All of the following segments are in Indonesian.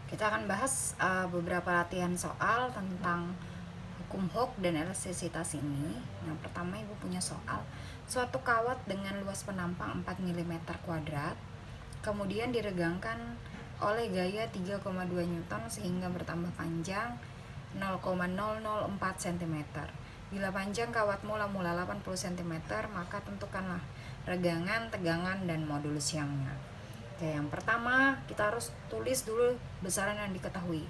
Kita akan bahas beberapa latihan soal tentang hukum Hooke dan elastisitas ini. Yang pertama, Ibu punya soal. Suatu kawat dengan luas penampang 4 mm kuadrat, kemudian diregangkan oleh gaya 3,2 Newton sehingga bertambah panjang 0,004 cm. Bila panjang kawat mula-mula 80 cm, maka tentukanlah regangan, tegangan, dan modulus Youngnya. Oke, yang pertama kita harus tulis dulu besaran yang diketahui.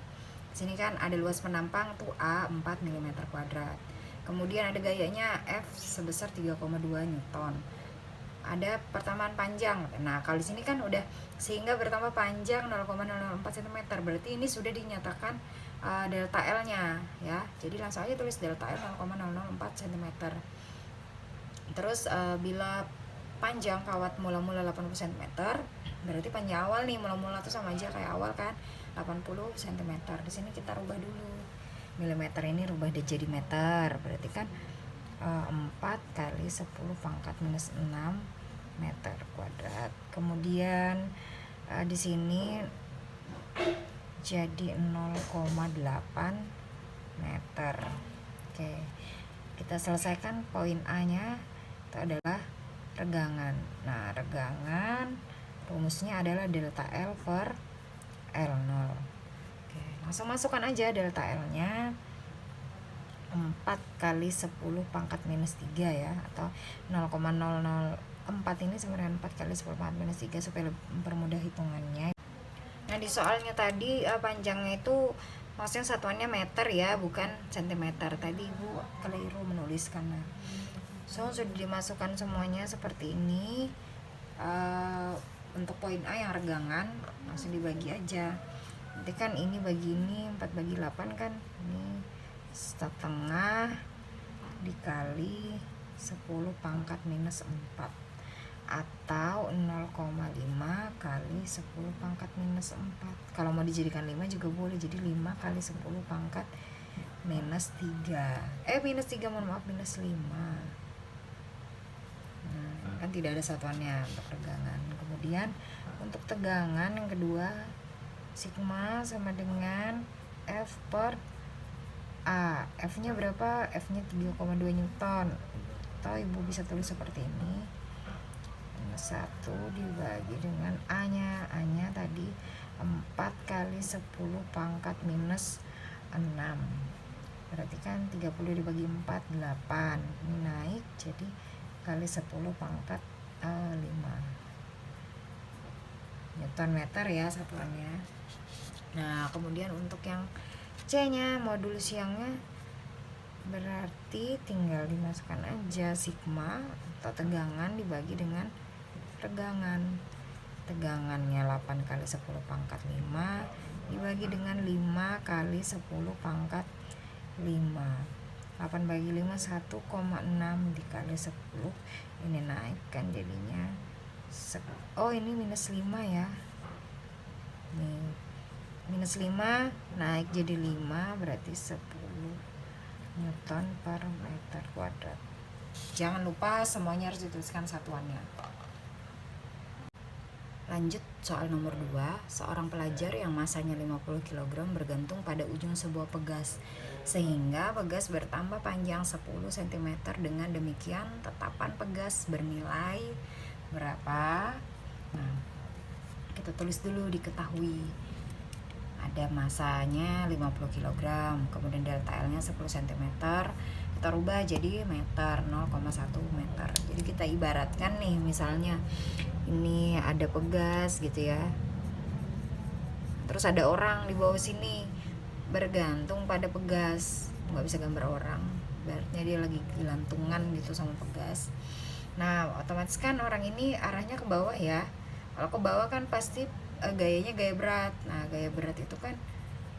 Di sini kan ada luas penampang tuh A 4 mm kuadrat. Kemudian ada gayanya F sebesar 3,2 Newton. Ada pertambahan panjang. Nah, kalau di sini kan udah sehingga bertambah panjang 0,004 cm. Berarti ini sudah dinyatakan delta L-nya ya. Jadi langsung aja tulis delta L 0,004 cm. Terus bila panjang kawat mula-mula 80 cm, berarti panjang awal nih mula-mula tuh sama aja kayak awal kan, 80 cm. Di sini kita rubah dulu. Milimeter ini rubah jadi meter. Berarti kan 4 kali 10 pangkat minus 6 meter kuadrat. Kemudian di sini jadi 0,8 meter. Oke. Kita selesaikan poin A-nya. Itu adalah regangan. Nah, regangan rumusnya adalah delta L per L0. Oke, langsung masukkan aja delta L-nya 4 kali 10 pangkat minus 3 ya, atau 0,004 ini sama dengan 4 kali 10 pangkat minus 3 supaya mempermudah hitungannya. Nah, di soalnya tadi panjangnya itu maksudnya satuannya meter ya, bukan centimeter. Tadi Ibu keliru menuliskan. Nah, so sudah dimasukkan semuanya seperti ini. Untuk poin A yang regangan langsung dibagi aja. Nanti kan ini bagi ini 4 bagi 8 kan, ini setengah dikali 10 pangkat minus 4, atau 0,5 kali 10 pangkat minus 4. Kalau mau dijadikan 5 juga boleh, jadi 5 kali 10 pangkat minus 3. Minus 3, mohon maaf, minus 5. Kan tidak ada satuannya untuk regangan. Kemudian untuk tegangan yang kedua, sigma sama dengan F per A. F-nya berapa? F-nya 3,2 Newton. Atau Ibu bisa tulis seperti ini. 1 dibagi dengan A-nya. A-nya tadi 4 kali 10 pangkat minus 6. Berarti kan 30 dibagi 4, 8. Ini naik jadi kali 10 pangkat 5 Newton meter ya satuannya. Nah, kemudian untuk yang C-nya, modulus Youngnya, berarti tinggal dimasukkan aja sigma atau tegangan dibagi dengan regangan. Tegangannya 8 kali 10 pangkat 5 dibagi dengan 5 kali 10 pangkat 5. 8 bagi 5 1,6 dikali 10. Ini naik kan jadinya. Ini minus 5 ya. Nih, minus 5 naik jadi 5, berarti 10 Newton per meter kuadrat. Jangan lupa semuanya harus dituliskan satuannya. Lanjut soal nomor 2. Seorang pelajar yang masanya 50 kg bergantung pada ujung sebuah pegas, sehingga pegas bertambah panjang 10 cm. Dengan demikian tetapan pegas bernilai berapa? Nah, kita tulis dulu diketahui. Ada masanya 50 kg, kemudian delta L-nya 10 cm. Kita rubah jadi meter, 0,1 meter. Jadi kita ibaratkan nih, misalnya ini ada pegas gitu ya. Terus ada orang di bawah sini bergantung pada pegas. Nggak bisa gambar orang, berarti dia lagi gelantungan gitu sama pegas. Nah, otomatis kan orang ini arahnya ke bawah ya. Kalau ke bawah kan pasti gayanya gaya berat. Nah, gaya berat itu kan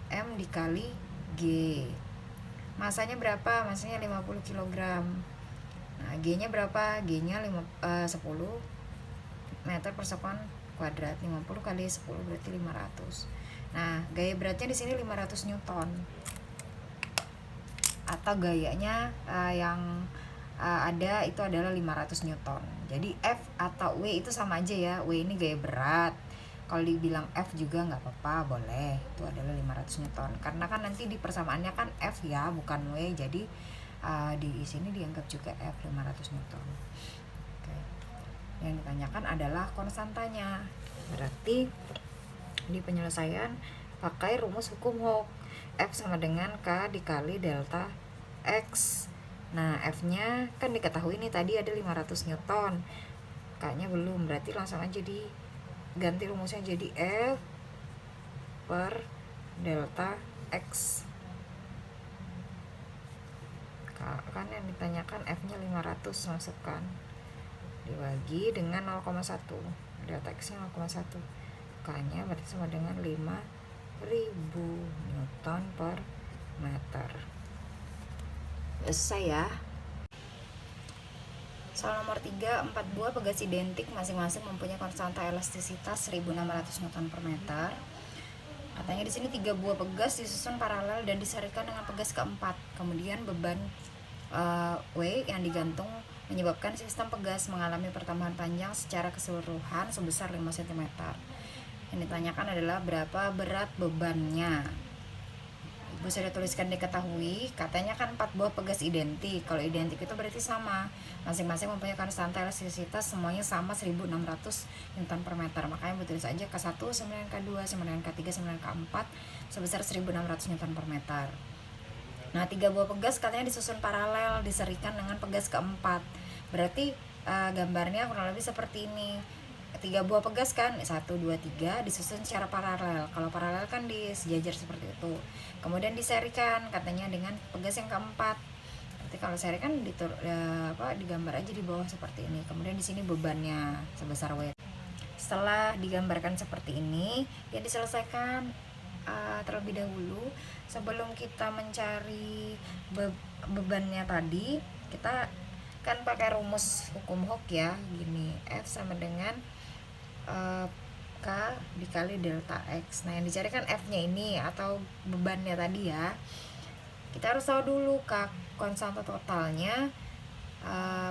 M dikali G. Masanya berapa? Masanya 50 kg. Nah, G-nya berapa? G-nya 10 meter persekuan kuadrat. 50 kali 10 berarti 500. Nah, gaya beratnya di sini 500 Newton. Atau gayanya yang ada itu adalah 500 Newton. Jadi F atau W itu sama aja ya. W ini gaya berat, Kalau dibilang F juga nggak apa-apa, boleh. Itu adalah 500 Newton. Karena kan nanti di persamaannya kan F ya, bukan W. Jadi di sini dianggap juga F 500 Newton. Oke. Yang ditanyakan adalah konstantanya. Berarti di penyelesaian pakai rumus hukum Hooke. F sama dengan K dikali delta X. Nah, F-nya kan diketahui nih tadi ada 500 Newton. K-nya belum, berarti langsung aja ganti rumusnya jadi F per delta X. Kan yang ditanyakan F-nya 500, masukkan. Dibagi dengan 0,1. Delta X-nya 0,1. K-nya berarti sama dengan 5.000 Newton per meter. Selesai ya. Soal nomor 3, 4 buah pegas identik masing-masing mempunyai konstanta elastisitas 1.600 Newton per meter. Katanya di sini 3 buah pegas disusun paralel dan disarikan dengan pegas keempat. Kemudian beban W yang digantung menyebabkan sistem pegas mengalami pertambahan panjang secara keseluruhan sebesar 5 cm. Yang ditanyakan adalah berapa berat bebannya. Ibu sudah tuliskan diketahui, katanya kan 4 buah pegas identik. Kalau identik itu berarti sama, masing-masing mempunyai konstanta elastisitas semuanya sama 1.600 Newton per meter. Makanya Ibu tulis aja K1 sama dengan K2 sama dengan K3 sama dengan K4 sebesar 1.600 Newton per meter. Nah, 3 buah pegas katanya disusun paralel, diserikan dengan pegas keempat. Berarti gambarnya kurang lebih seperti ini. 3 buah pegas kan 1, 2, 3 disusun secara paralel. Kalau paralel kan disejajar seperti itu. Kemudian diserikan katanya dengan pegas yang keempat. Nanti kalau seri kan digambar aja di bawah seperti ini. Kemudian di sini bebannya sebesar W. Setelah digambarkan seperti ini, ya diselesaikan terlebih dahulu. Sebelum kita mencari bebannya tadi, kita kan pakai rumus hukum Hooke ya, gini, F sama dengan K dikali delta X. Nah, yang dicari kan F-nya ini atau bebannya tadi ya. Kita harus tahu dulu konstanta totalnya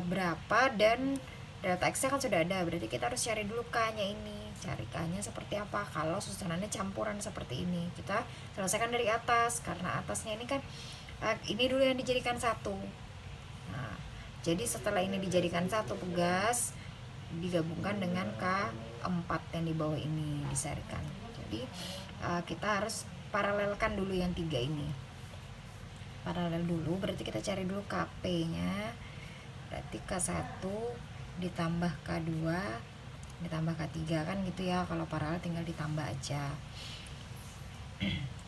berapa, dan delta X-nya kan sudah ada. Berarti kita harus cari dulu K-nya ini. Cari K-nya seperti apa. Kalau susunannya campuran seperti ini, kita selesaikan dari atas. Karena atasnya ini kan ini dulu yang dijadikan satu. Nah, jadi setelah ini dijadikan satu pegas, digabungkan dengan K4 yang di bawah ini disarikan. Jadi kita harus paralelkan dulu yang 3 ini. Paralel dulu, berarti kita cari dulu KP-nya. Berarti K1 ditambah K2 ditambah K3 kan gitu ya. Kalau paralel tinggal ditambah aja.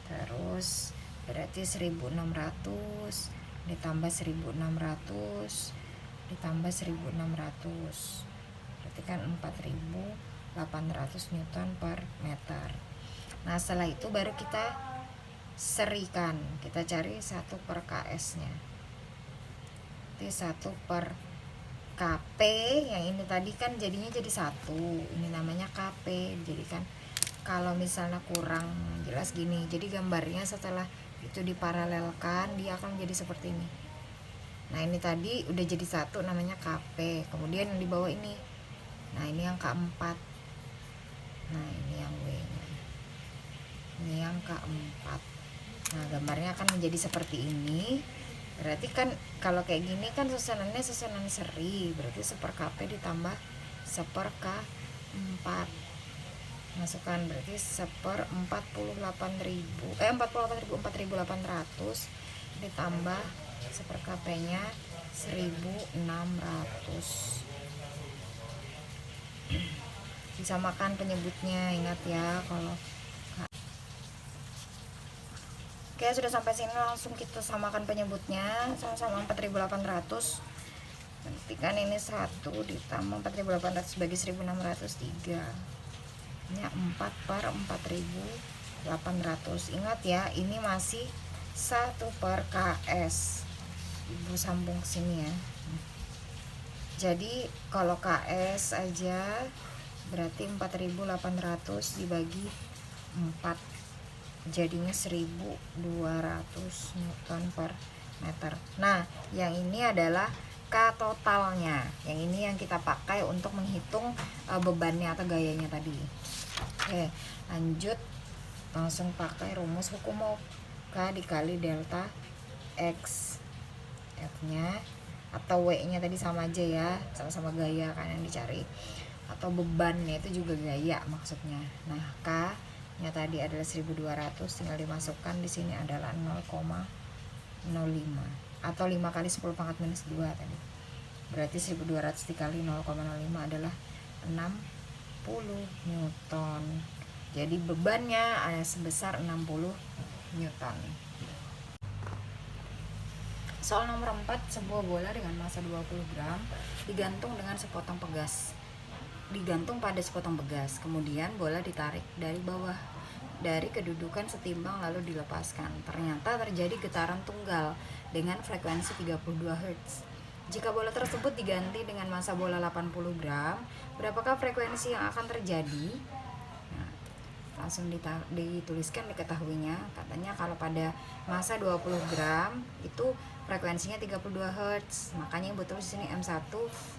Terus berarti 1.600 ditambah 1.600 ditambah 1.600. Berarti kan 4.800 Newton per meter. Nah, setelah itu baru kita serikan. Kita cari 1 per KS nya. Jadi 1 per KP yang ini tadi kan jadinya jadi 1. Ini namanya KP. Jadi kan kalau misalnya kurang jelas gini, jadi gambarnya setelah itu diparalelkan dia akan jadi seperti ini. Nah, ini tadi udah jadi 1 namanya KP. Kemudian yang di bawah ini, nah ini yang K4. Nah, ini yang W-nya. Ini yang K4. Nah, gambarnya akan menjadi seperti ini. Berarti kan kalau kayak gini kan susunannya susunan seri. Berarti 1 per KP ditambah 1 per K4. Masukkan berarti 1 per 4.800 ditambah 1 per KP-nya 1.600. Disamakan penyebutnya, ingat ya. Kalau oke, sudah sampai sini langsung kita samakan penyebutnya. Sama-sama 4.800. Nanti kan ini 1 ditambah 4.800 bagi 1.603. Ini 4 per 4.800. Ingat ya, ini masih 1 per KS. Ibu sambung ke sini ya. Jadi kalau KS aja berarti 4.800 dibagi 4, jadinya 1.200 Newton per meter. Nah, yang ini adalah K totalnya. Yang ini yang kita pakai untuk menghitung bebannya atau gayanya tadi. Oke, lanjut langsung pakai rumus hukum K dikali delta X. F-nya atau W-nya tadi sama aja ya, sama-sama gaya kan yang dicari, atau bebannya itu juga gaya maksudnya. Nah, K-nya tadi adalah 1200, tinggal dimasukkan di sini adalah 0,05 atau 5 kali 10 pangkat minus 2 tadi. Berarti 1200 dikali 0,05 adalah 60 Newton. Jadi bebannya ada sebesar 60 Newton. Soal nomor 4, sebuah bola dengan massa 20 gram digantung dengan sepotong pegas. Digantung pada sepotong pegas. Kemudian bola ditarik dari bawah dari kedudukan setimbang lalu dilepaskan. Ternyata terjadi getaran tunggal dengan frekuensi 32 Hz. Jika bola tersebut diganti dengan massa bola 80 gram, berapakah frekuensi yang akan terjadi? Nah, langsung dituliskan diketahuinya. Katanya kalau pada massa 20 gram itu frekuensinya 32 Hz, makanya betul di sini M1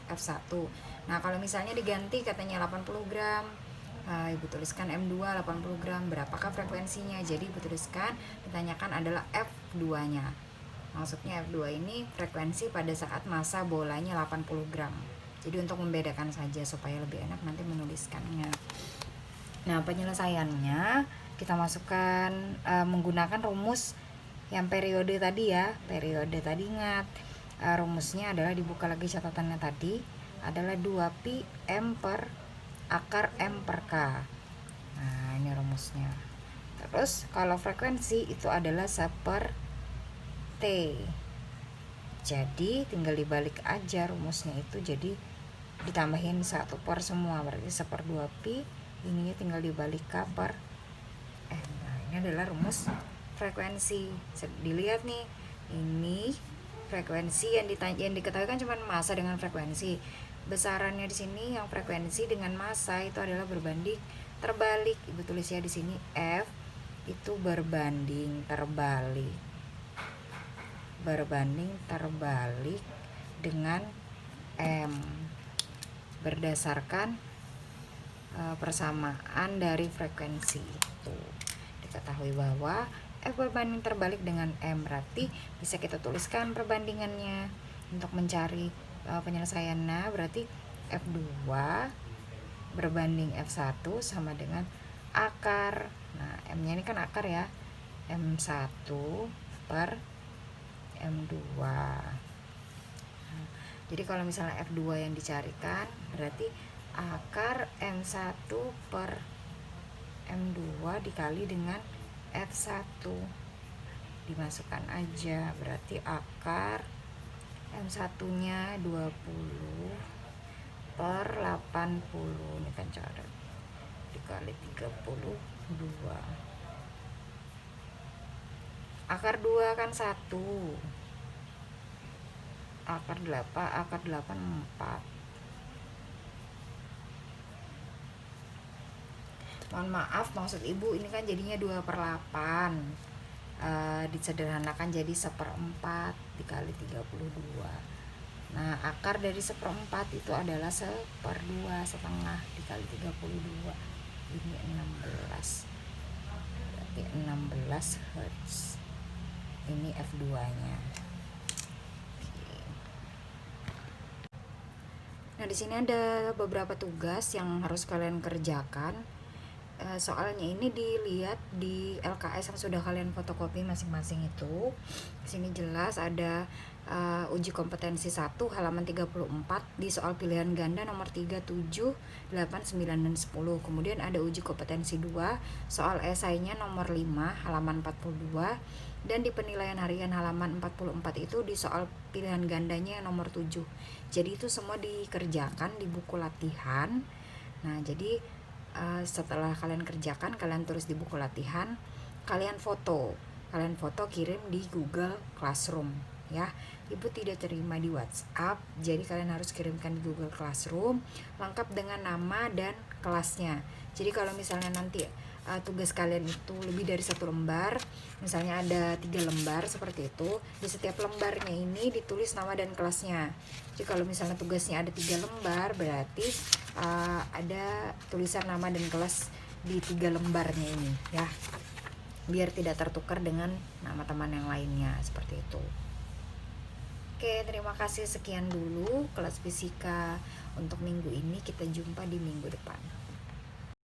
F1. Nah, kalau misalnya diganti katanya 80 gram, Ibu tuliskan M2 80 gram, berapakah frekuensinya? Jadi Ibu tuliskan, ditanyakan adalah F2-nya. Maksudnya F2 ini frekuensi pada saat massa bolanya 80 gram. Jadi untuk membedakan saja supaya lebih enak nanti menuliskannya. Nah, penyelesaiannya kita masukkan menggunakan rumus yang periode tadi ya. Periode tadi ingat, rumusnya adalah dibuka lagi catatannya tadi, adalah 2pi M per akar M per K. Nah, ini rumusnya. Terus kalau frekuensi itu adalah 1/T. Jadi tinggal dibalik aja rumusnya itu, jadi ditambahin 1 per semua, berarti 1/2pi. Ininya tinggal dibalik K per M. Nah, ini adalah rumus frekuensi. Dilihat nih, ini frekuensi yang diketahui kan cuma massa dengan frekuensi. Besarannya di sini yang frekuensi dengan massa itu adalah berbanding terbalik. Ibu tulis ya di sini F itu berbanding terbalik. Berbanding terbalik dengan M berdasarkan persamaan dari frekuensi itu. Diketahui bahwa F berbanding terbalik dengan M, berarti bisa kita tuliskan perbandingannya untuk mencari penyelesaiannya. Berarti F2 berbanding F1 sama dengan akar. Nah, M-nya ini kan akar ya, M1 per M2. Nah, jadi kalau misalnya F2 yang dicarikan, berarti akar M1 per M2 dikali dengan F1, dimasukkan aja, berarti akar M1-nya 20 per 80, ini kan cara dikali 32. Akar 2 kan 1, akar 8 4. Mohon maaf, maksud ibu ini kan jadinya 2/8, disederhanakan jadi 1/4 dikali 32. Nah, akar dari 1/4 itu adalah 1/2 setengah dikali 32, ini 16, berarti 16 Hz. Ini F2 nya. Nah, di sini ada beberapa tugas yang harus kalian kerjakan. Soalnya ini dilihat di LKS yang sudah kalian fotokopi masing-masing itu. Di sini jelas ada uji kompetensi 1 halaman 34 di soal pilihan ganda nomor 3, 7, 8, 9, dan 10. Kemudian ada uji kompetensi 2 soal esainya nomor 5 halaman 42, dan di penilaian harian halaman 44 itu di soal pilihan gandanya nomor 7. Jadi itu semua dikerjakan di buku latihan. Nah, jadi setelah kalian kerjakan, kalian tulis di buku latihan, kalian foto kirim di Google Classroom ya. Ibu tidak terima di WhatsApp, jadi kalian harus kirimkan di Google Classroom lengkap dengan nama dan kelasnya. Jadi kalau misalnya nanti tugas kalian itu lebih dari 1 lembar, misalnya ada 3 lembar seperti itu, di setiap lembarnya ini ditulis nama dan kelasnya. Jadi kalau misalnya tugasnya ada 3 lembar, berarti ada tulisan nama dan kelas di 3 lembarnya ini ya, biar tidak tertukar dengan nama teman yang lainnya, seperti itu. Oke, terima kasih, sekian dulu kelas fisika untuk minggu ini. Kita jumpa di minggu depan.